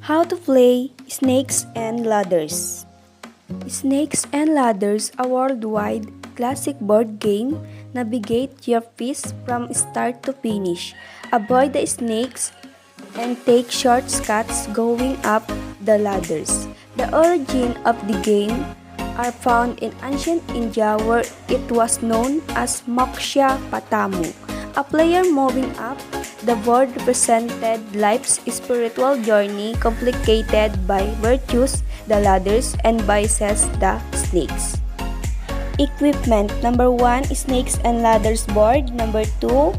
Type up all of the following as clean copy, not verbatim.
How to play Snakes and Ladders. Snakes and Ladders, a worldwide classic board game. Navigate your piece from start to finish. Avoid the snakes and take shortcuts going up the ladders. The origin of the game are found in ancient India where it was known as Moksha Patamu. A player moving up the board represented life's spiritual journey complicated by virtues, the ladders, and vices, the snakes. Equipment: number 1, snakes and ladders board. Number 2,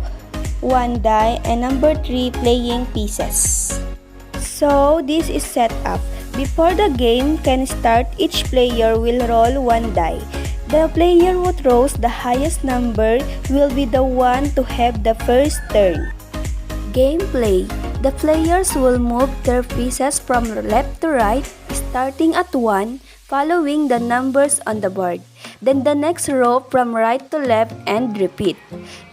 1 die, and number 3, playing pieces. So this is set up. Before the game can start, each player will roll 1 die. The player who throws the highest number will be the one to have the first turn. Gameplay: the players will move their pieces from left to right, starting at 1, following the numbers on the board. Then the next row from right to left and repeat.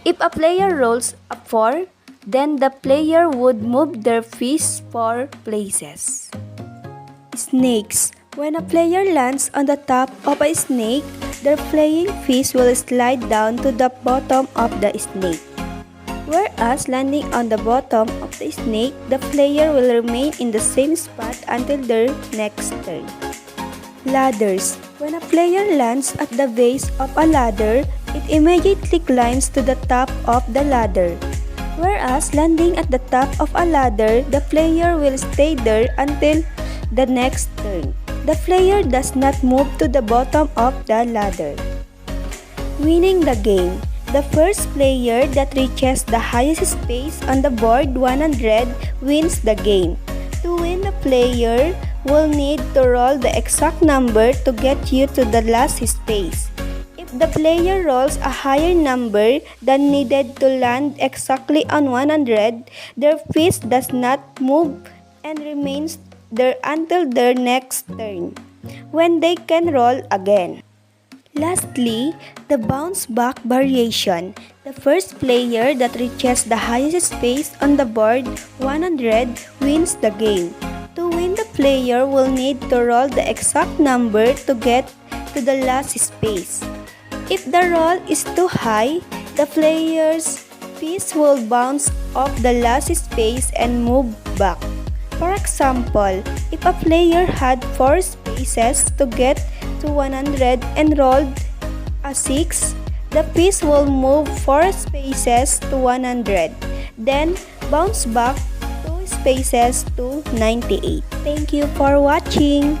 If a player rolls a 4, then the player would move their piece 4 places. Snakes: when a player lands on the top of a snake, their playing piece will slide down to the bottom of the snake. Whereas landing on the bottom of the snake, the player will remain in the same spot until their next turn. Ladders: when a player lands at the base of a ladder, it immediately climbs to the top of the ladder. Whereas landing at the top of a ladder, the player will stay there until the next turn. The player does not move to the bottom of the ladder. Winning the game: the first player that reaches the highest space on the board 100 wins the game. To win, the player will need to roll the exact number to get you to the last space. If the player rolls a higher number than needed to land exactly on 100, their piece does not move and remains there until their next turn, when they can roll again. Lastly, the bounce back variation. The first player that reaches the highest space on the board 100 wins the game. To win, the player will need to roll the exact number to get to the last space. If the roll is too high, the player's piece will bounce off the last space and move back. For example, if a player had 4 spaces to get to 100 and rolled a 6, the piece will move 4 spaces to 100, then bounce back 2 spaces to 98. Thank you for watching.